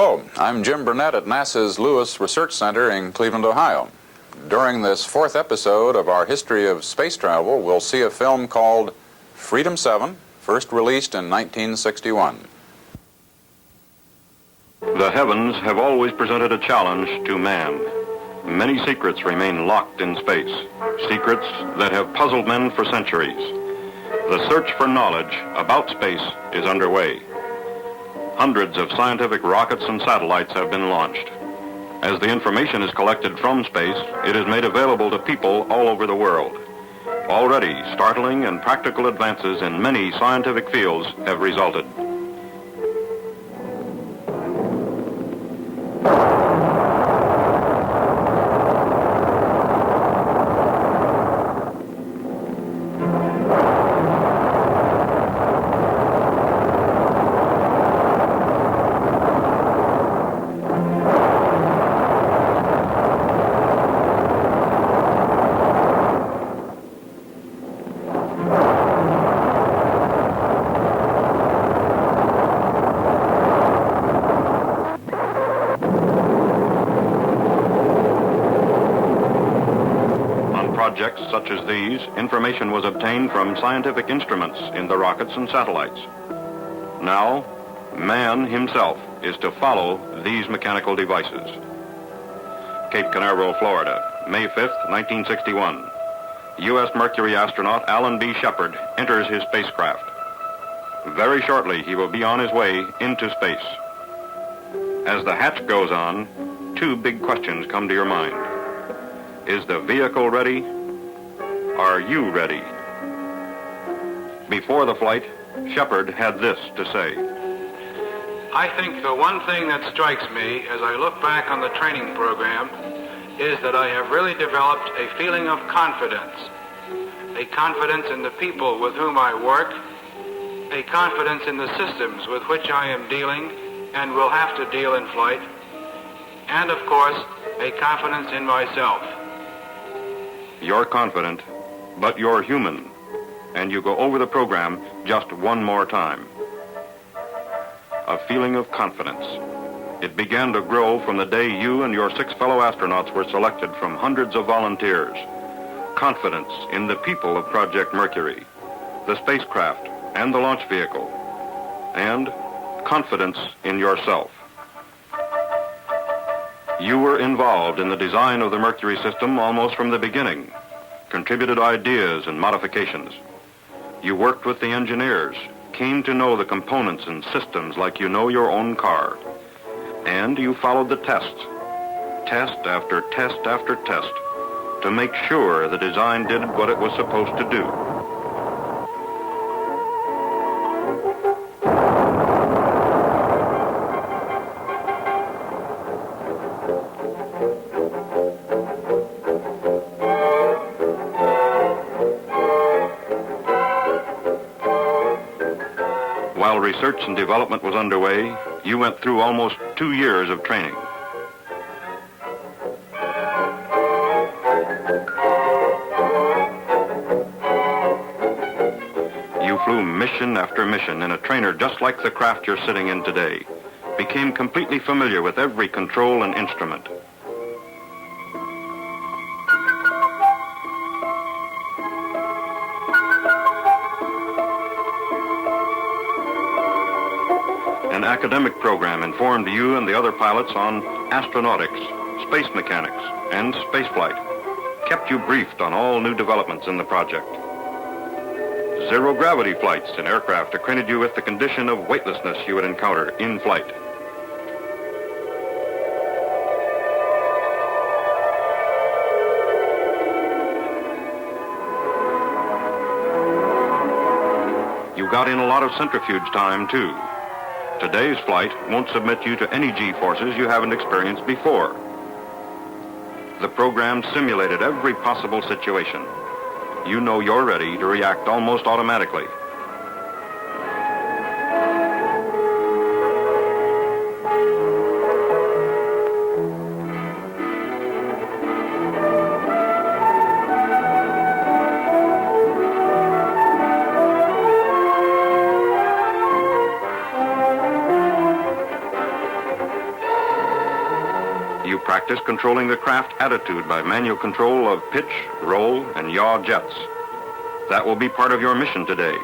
Hello, I'm Jim Burnett at NASA's Lewis Research Center in Cleveland, Ohio. During this fourth episode of our history of space travel, we'll see a film called Freedom 7, first released in 1961. The heavens have always presented a challenge to man. Many secrets remain locked in space, secrets that have puzzled men for centuries. The search for knowledge about space is underway. Hundreds of scientific rockets and satellites have been launched. As the information is collected from space, it is made available to people all over the world. Already, startling and practical advances in many scientific fields have resulted. Projects such as these, information was obtained from scientific instruments in the rockets and satellites. Now, man himself is to follow these mechanical devices. Cape Canaveral, Florida, May 5th, 1961. U.S. Mercury astronaut Alan B. Shepard enters his spacecraft. Very shortly, he will be on his way into space. As the hatch goes on, two big questions come to your mind. Is the vehicle ready? Are you ready? Before the flight, Shepard had this to say. I think the one thing that strikes me as I look back on the training program is that I have really developed a feeling of confidence. A confidence in the people with whom I work, a confidence in the systems with which I am dealing and will have to deal in flight, and of course, a confidence in myself. You're confident, but you're human, and you go over the program just one more time. A feeling of confidence. It began to grow from the day you and your 6 fellow astronauts were selected from hundreds of volunteers. Confidence in the people of Project Mercury, the spacecraft and the launch vehicle, and confidence in yourself. You were involved in the design of the Mercury system almost from the beginning, contributed ideas and modifications. You worked with the engineers, came to know the components and systems like you know your own car. And you followed the tests, test after test after test, to make sure the design did what it was supposed to do. While research and development was underway, you went through almost 2 years of training. You flew mission after mission in a trainer just like the craft you're sitting in today, became completely familiar with every control and instrument. An academic program informed you and the other pilots on astronautics, space mechanics, and spaceflight, kept you briefed on all new developments in the project. Zero-gravity flights in aircraft acquainted you with the condition of weightlessness you would encounter in flight. You got in a lot of centrifuge time, too. Today's flight won't submit you to any G-forces you haven't experienced before. The program simulated every possible situation. You know you're ready to react almost automatically. You practice controlling the craft attitude by manual control of pitch, roll, and yaw jets. That will be part of your mission today,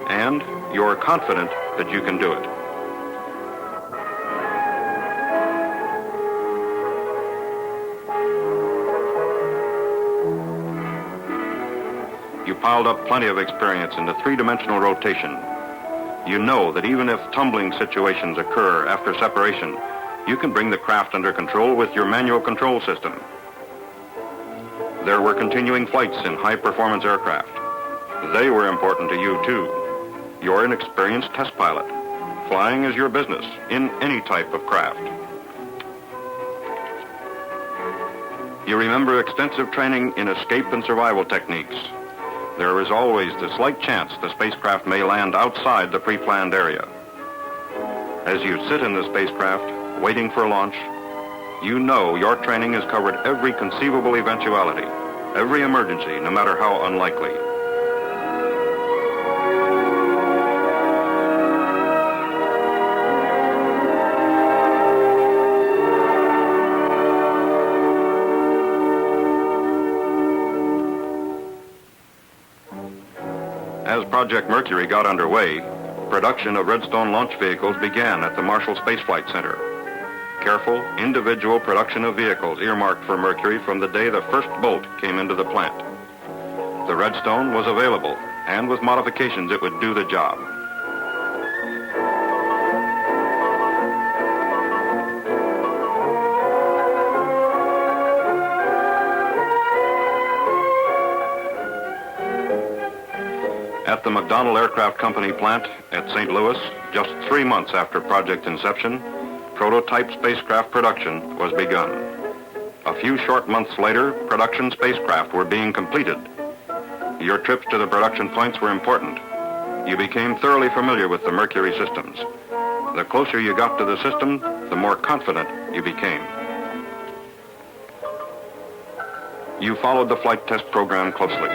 and you're confident that you can do it. You piled up plenty of experience in the three-dimensional rotation. You know that even if tumbling situations occur after separation, you can bring the craft under control with your manual control system. There were continuing flights in high-performance aircraft. They were important to you, too. You're an experienced test pilot. Flying is your business in any type of craft. You remember extensive training in escape and survival techniques. There is always the slight chance the spacecraft may land outside the pre-planned area. As you sit in the spacecraft, waiting for launch, you know your training has covered every conceivable eventuality, every emergency, no matter how unlikely. As Project Mercury got underway, production of Redstone launch vehicles began at the Marshall Space Flight Center. Careful, individual production of vehicles earmarked for Mercury from the day the first bolt came into the plant. The Redstone was available, and with modifications it would do the job. At the McDonnell Aircraft Company plant at St. Louis, just 3 months after project inception, prototype spacecraft production was begun. A few short months later, production spacecraft were being completed. Your trips to the production points were important. You became thoroughly familiar with the Mercury systems. The closer you got to the system, the more confident you became. You followed the flight test program closely.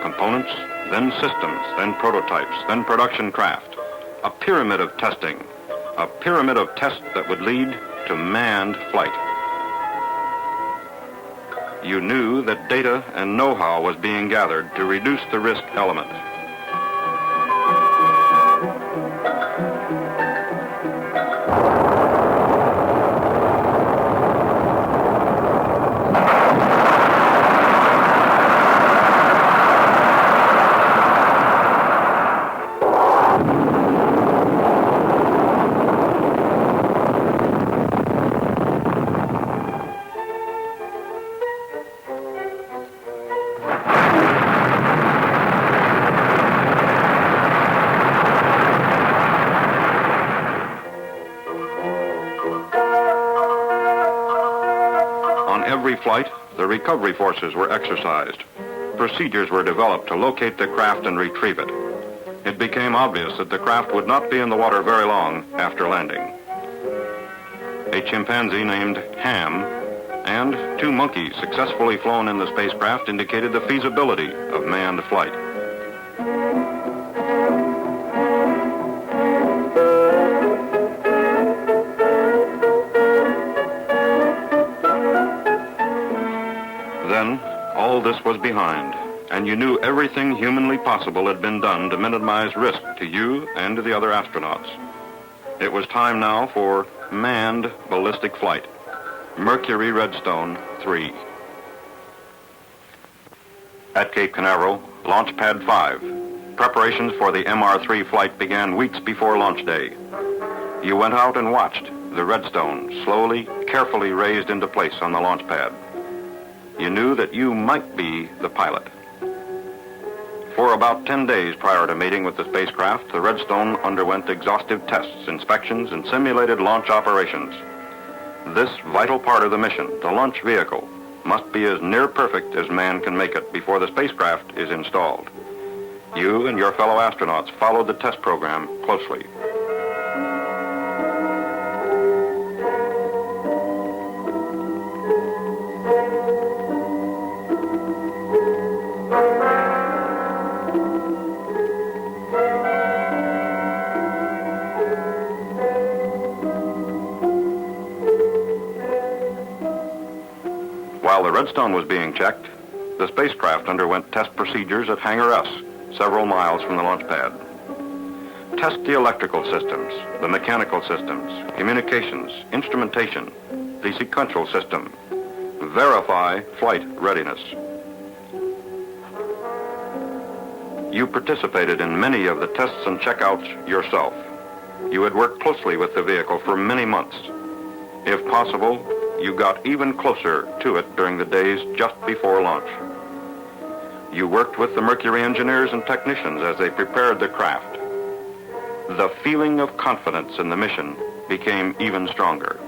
Components, then systems, then prototypes, then production craft. A pyramid of testing. A pyramid of tests that would lead to manned flight. You knew that data and know-how was being gathered to reduce the risk element. Every flight, the recovery forces were exercised. Procedures were developed to locate the craft and retrieve it. It became obvious that the craft would not be in the water very long after landing. A chimpanzee named Ham and 2 monkeys successfully flown in the spacecraft indicated the feasibility of manned flight. Then, all this was behind, and you knew everything humanly possible had been done to minimize risk to you and to the other astronauts. It was time now for manned ballistic flight. Mercury Redstone 3. At Cape Canaveral, Launch Pad 5. Preparations for the MR3 flight began weeks before launch day. You went out and watched the Redstone slowly, carefully raised into place on the launch pad. You knew that you might be the pilot. For about 10 days prior to mating with the spacecraft, the Redstone underwent exhaustive tests, inspections, and simulated launch operations. This vital part of the mission, the launch vehicle, must be as near perfect as man can make it before the spacecraft is installed. You and your fellow astronauts followed the test program closely. the Redstone was being checked, the spacecraft underwent test procedures at Hangar S, several miles from the launch pad. Test the electrical systems, the mechanical systems, communications, instrumentation, the sequential system. Verify flight readiness. You participated in many of the tests and checkouts yourself. You had worked closely with the vehicle for many months. If possible, you got even closer to it during the days just before launch. You worked with the Mercury engineers and technicians as they prepared the craft. The feeling of confidence in the mission became even stronger.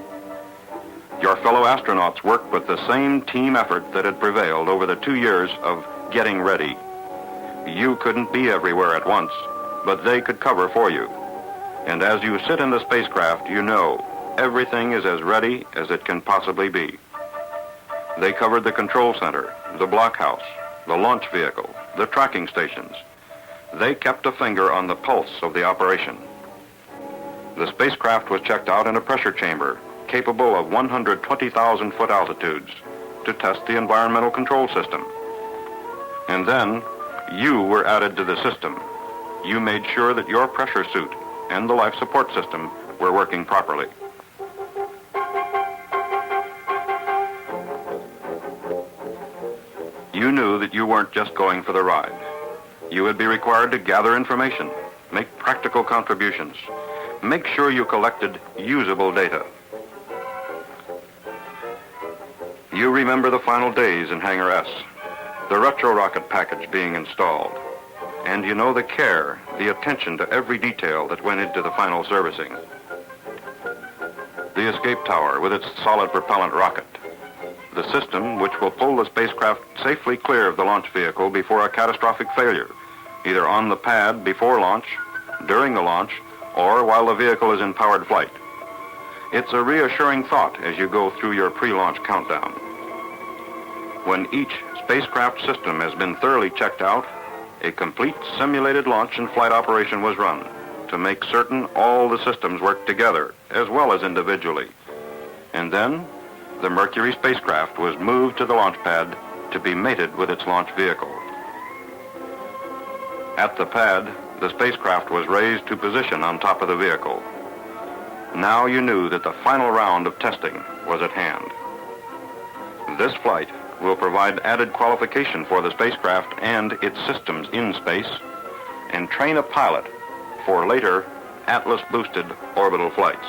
Your fellow astronauts worked with the same team effort that had prevailed over the 2 years of getting ready. You couldn't be everywhere at once, but they could cover for you. And as you sit in the spacecraft, you know everything is as ready as it can possibly be. They covered the control center, the blockhouse, the launch vehicle, the tracking stations. They kept a finger on the pulse of the operation. The spacecraft was checked out in a pressure chamber capable of 120,000 foot altitudes to test the environmental control system. And then you were added to the system. You made sure that your pressure suit and the life support system were working properly. You knew that you weren't just going for the ride. You would be required to gather information, make practical contributions, make sure you collected usable data. You remember the final days in Hangar S, the retro rocket package being installed, and you know the care, the attention to every detail that went into the final servicing. The escape tower with its solid propellant rocket, the system which will pull the spacecraft safely clear of the launch vehicle before a catastrophic failure, either on the pad before launch, during the launch, or while the vehicle is in powered flight. It's a reassuring thought as you go through your pre-launch countdown. When each spacecraft system has been thoroughly checked out, a complete simulated launch and flight operation was run to make certain all the systems worked together as well as individually. And then the Mercury spacecraft was moved to the launch pad to be mated with its launch vehicle. At the pad, the spacecraft was raised to position on top of the vehicle. Now you knew that the final round of testing was at hand. This flight will provide added qualification for the spacecraft and its systems in space and train a pilot for later Atlas-boosted orbital flights.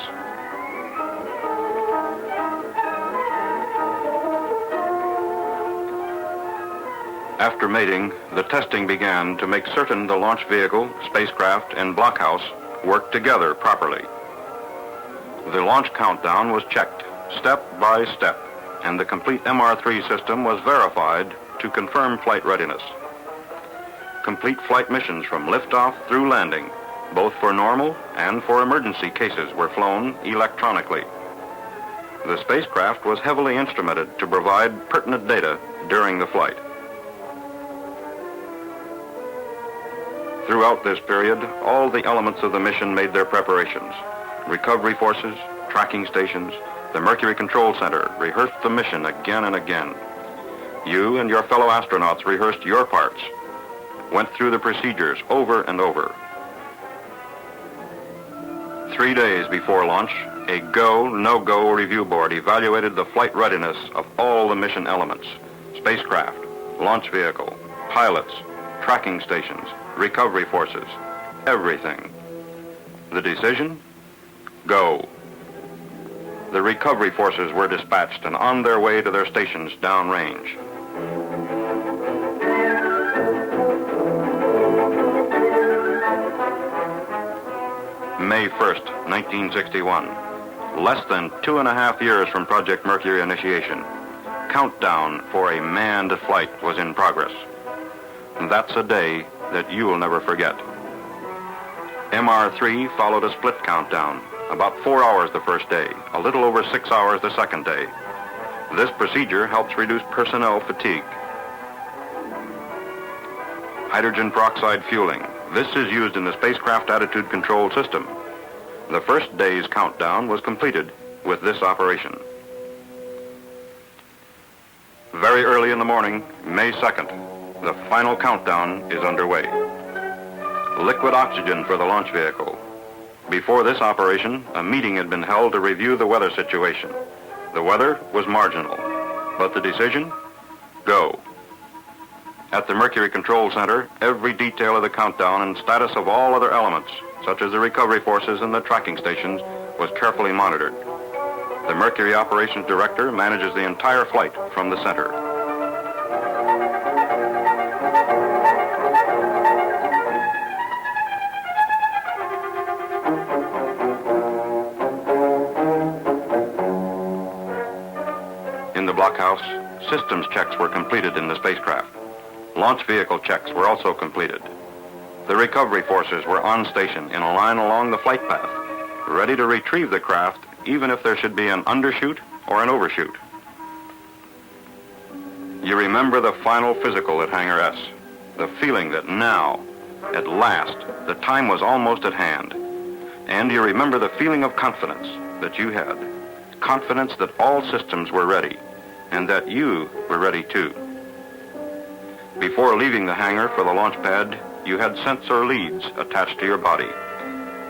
After mating, the testing began to make certain the launch vehicle, spacecraft, and blockhouse worked together properly. The launch countdown was checked step by step, and the complete MR3 system was verified to confirm flight readiness. Complete flight missions from liftoff through landing, both for normal and for emergency cases, were flown electronically. The spacecraft was heavily instrumented to provide pertinent data during the flight. Throughout this period, all the elements of the mission made their preparations. Recovery forces, tracking stations, the Mercury Control Center rehearsed the mission again and again. You and your fellow astronauts rehearsed your parts, went through the procedures over and over. 3 days before launch, a go, no-go review board evaluated the flight readiness of all the mission elements: spacecraft, launch vehicle, pilots, tracking stations, recovery forces, everything. The decision? Go. The recovery forces were dispatched and on their way to their stations downrange. May 1st, 1961. Less than 2.5 years from Project Mercury initiation. Countdown for a manned flight was in progress. That's a day that you will never forget. MR3 followed a split countdown, about 4 hours the first day, a little over 6 hours the second day. This procedure helps reduce personnel fatigue. Hydrogen peroxide fueling. This is used in the spacecraft attitude control system. The first day's countdown was completed with this operation. Very early in the morning, May 2nd, the final countdown is underway. Liquid oxygen for the launch vehicle. Before this operation, a meeting had been held to review the weather situation. The weather was marginal, but the decision? Go. At the Mercury Control Center, every detail of the countdown and status of all other elements, such as the recovery forces and the tracking stations, was carefully monitored. The Mercury Operations Director manages the entire flight from the center. In the blockhouse, systems checks were completed in the spacecraft. Launch vehicle checks were also completed. The recovery forces were on station in a line along the flight path, ready to retrieve the craft even if there should be an undershoot or an overshoot. You remember the final physical at Hangar S, the feeling that now, at last, the time was almost at hand. And you remember the feeling of confidence that you had, confidence that all systems were ready, and that you were ready too. Before leaving the hangar for the launch pad, you had sensor leads attached to your body.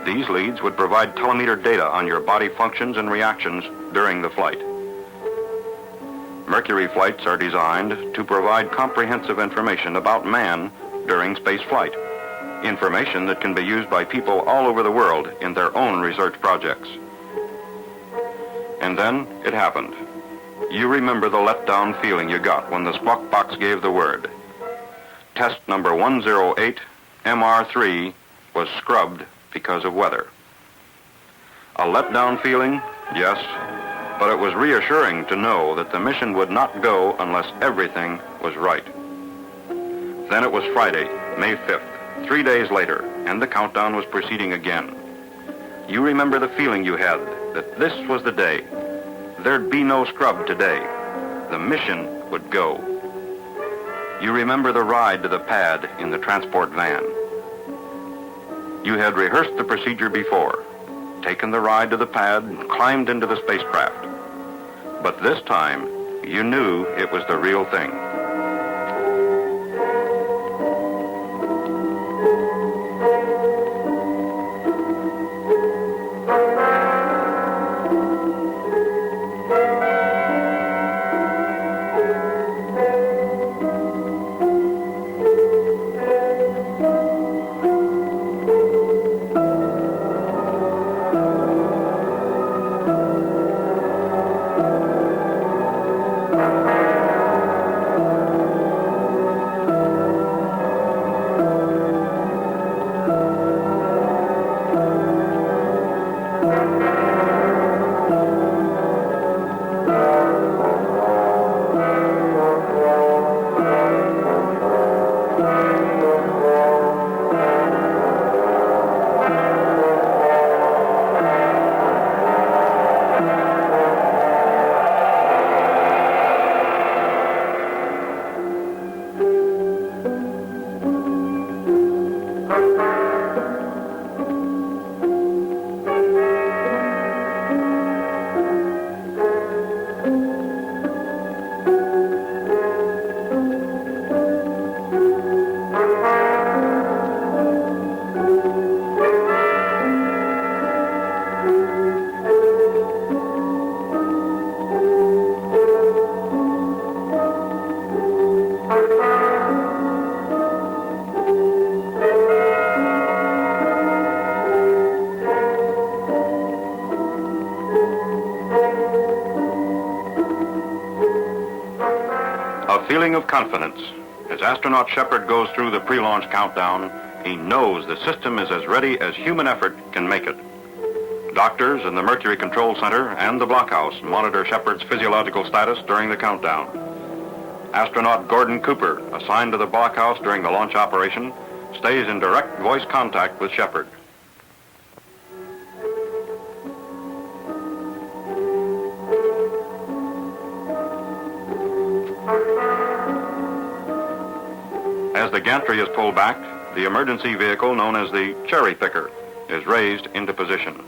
These leads would provide telemeter data on your body functions and reactions during the flight. Mercury flights are designed to provide comprehensive information about man during space flight, information that can be used by people all over the world in their own research projects. And then it happened. You remember the letdown feeling you got when the squawk box gave the word. Test number 108, MR3, was scrubbed because of weather. A letdown feeling, yes, but it was reassuring to know that the mission would not go unless everything was right. Then it was Friday, May 5th, 3 days later, and the countdown was proceeding again. You remember the feeling you had that this was the day. There'd be no scrub today. The mission would go. You remember the ride to the pad in the transport van. You had rehearsed the procedure before, taken the ride to the pad, and climbed into the spacecraft. But this time, you knew it was the real thing. A feeling of confidence. As astronaut Shepard goes through the pre-launch countdown, he knows the system is as ready as human effort can make it. Doctors in the Mercury Control Center and the blockhouse monitor Shepard's physiological status during the countdown. Astronaut Gordon Cooper, assigned to the blockhouse during the launch operation, stays in direct voice contact with Shepard. As the gantry is pulled back, the emergency vehicle known as the cherry picker is raised into position.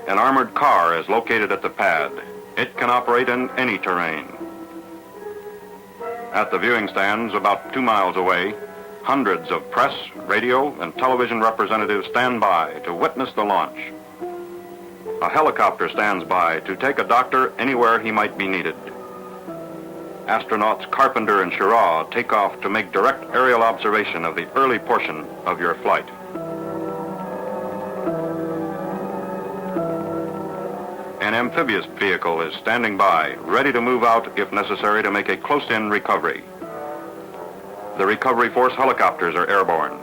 An armored car is located at the pad. It can operate in any terrain. At the viewing stands about 2 miles away, hundreds of press, radio, and television representatives stand by to witness the launch. A helicopter stands by to take a doctor anywhere he might be needed. Astronauts Carpenter and Shepard take off to make direct aerial observation of the early portion of your flight. An amphibious vehicle is standing by, ready to move out if necessary to make a close-in recovery. The recovery force helicopters are airborne.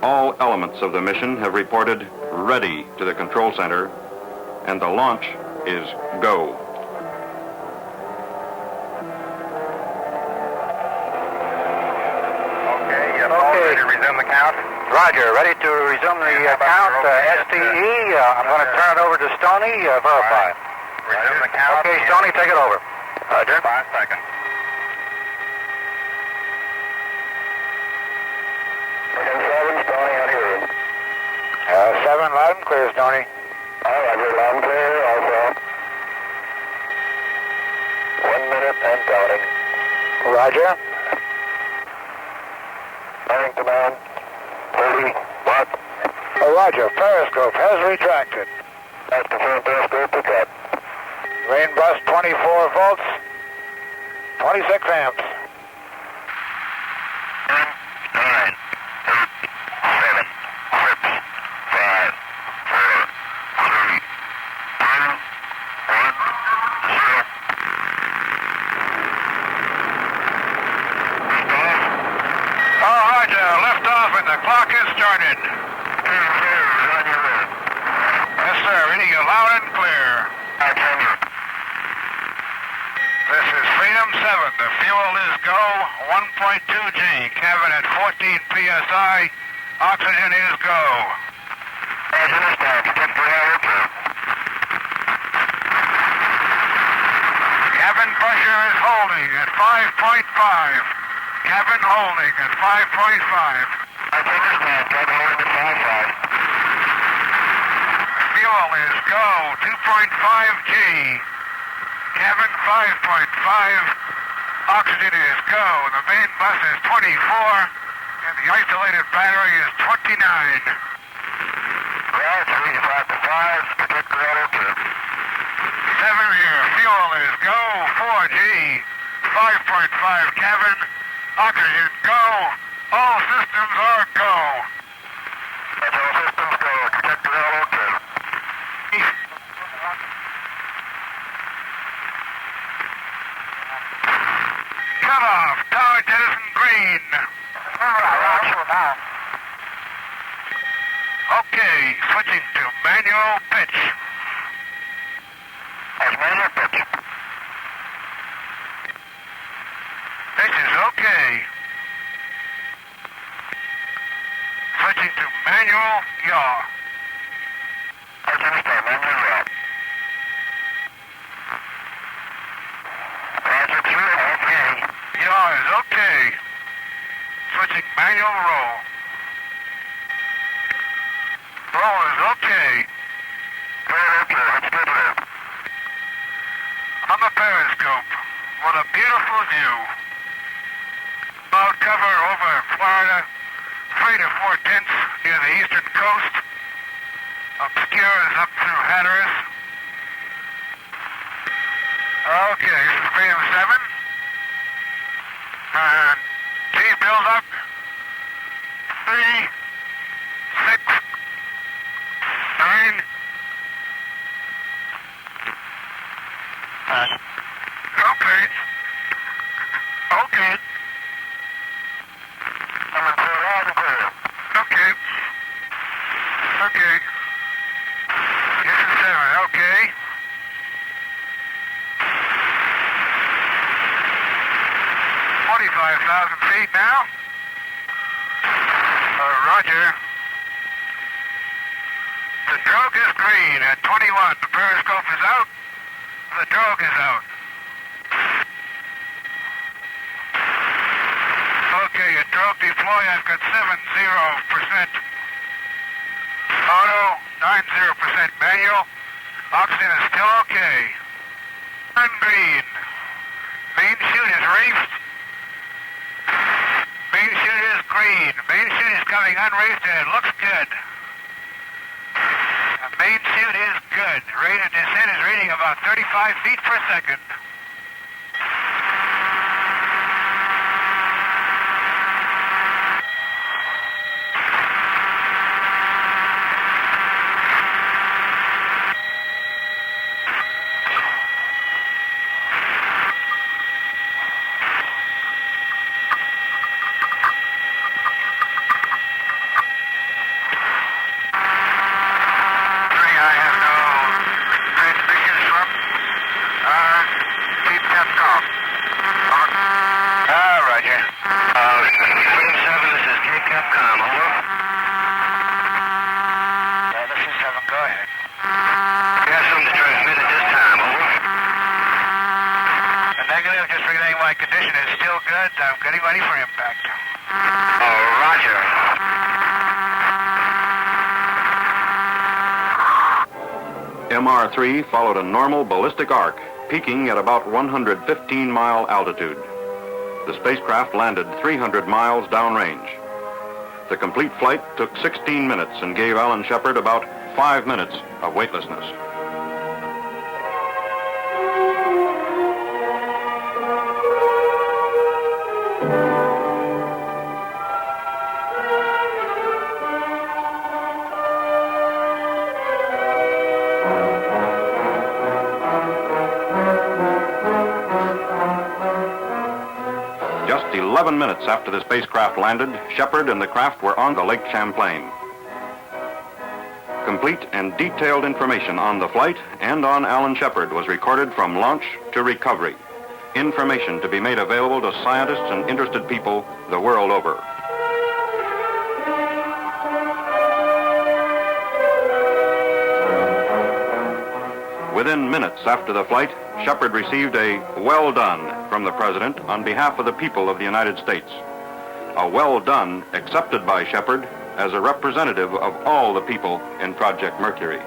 All elements of the mission have reported ready to the control center, and the launch is go. Okay, to resume the count. Roger, ready to resume the count. STE, I'm going to turn it over to Stoney, verify. Resume the count. Okay, Stoney, take it over. Roger. 5 seconds. Seven, Stoney, out here. 7, loud and clear, Stoney. Roger, loud and clear, also. 1 minute and counting. Roger. Bearing command. 30 watt. Roger, periscope has retracted. That's the first periscope to cut. Main bus 24 volts, 26 amps. 10, 9, 8, 7, 6, 5, 4, 3, 2, 1, 0. Roger, lift off and the clock has started. Yes, sir, reading you loud and clear. This is Freedom 7. The fuel is go, 1.2 G. Cabin at 14 PSI. Oxygen is go. Cabin pressure is holding at 5.5. Cabin holding at 5.5. Fuel is go, 2.5 G. Cabin 5.5. Oxygen is go. The main bus is 24, and the isolated battery is 29. Right, 3, 5 to 5, protect the auto trip. 7 here. Fuel is go, 4 G. 5.5 cabin. Oxygen go. All systems are go. That's all systems go, protect the auto trip. Cut off. Tower jettison green. Okay, switching to manual pitch. That's manual pitch. Pitch is okay. Switching to manual yaw. That's understand, manual yaw. Roger, 2, okay. Yaw is okay. Switching manual roll. Roll is okay. Good, okay, let's go there. On the periscope, what a beautiful view. Cloud cover over Florida, 3 to 4 tenths near the eastern coast. Obscures up through Hatteras. Okay, this is Freedom 7. And T build up. 3, 6, 9. Okay. Okay. I'm in clear, loud and clear. Okay. Okay. This is 7. Okay. $45,000 feet now. Roger. The drogue is green at 21. The periscope is out. The drogue is out. Okay, at drogue deploy, I've got 70%. Auto, 90% manual. Oxygen is still okay. Turn green. Main chute is reefed. green. Main chute is coming unreefed and it looks good. The main chute is good. Rate of descent is reading about 35 feet per second. I'm getting ready for impact. Oh, roger. MR3 followed a normal ballistic arc, peaking at about 115-mile altitude. The spacecraft landed 300 miles downrange. The complete flight took 16 minutes and gave Alan Shepard about 5 minutes of weightlessness. Just 11 minutes after the spacecraft landed, Shepard and the craft were on the Lake Champlain. Complete and detailed information on the flight and on Alan Shepard was recorded from launch to recovery. Information to be made available to scientists and interested people the world over. Within minutes after the flight, Shepard received a "well done" from the President on behalf of the people of the United States. A "well done" accepted by Shepard as a representative of all the people in Project Mercury.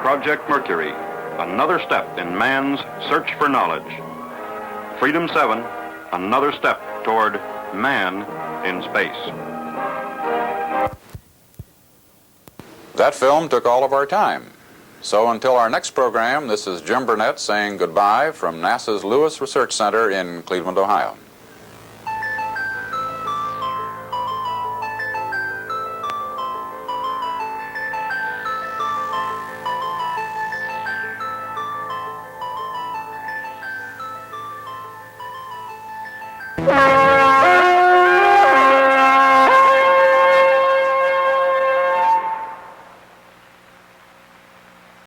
Project Mercury, another step in man's search for knowledge. Freedom 7, another step toward man in space. That film took all of our time. So until our next program, this is Jim Burnett saying goodbye from NASA's Lewis Research Center in Cleveland, Ohio. Bye.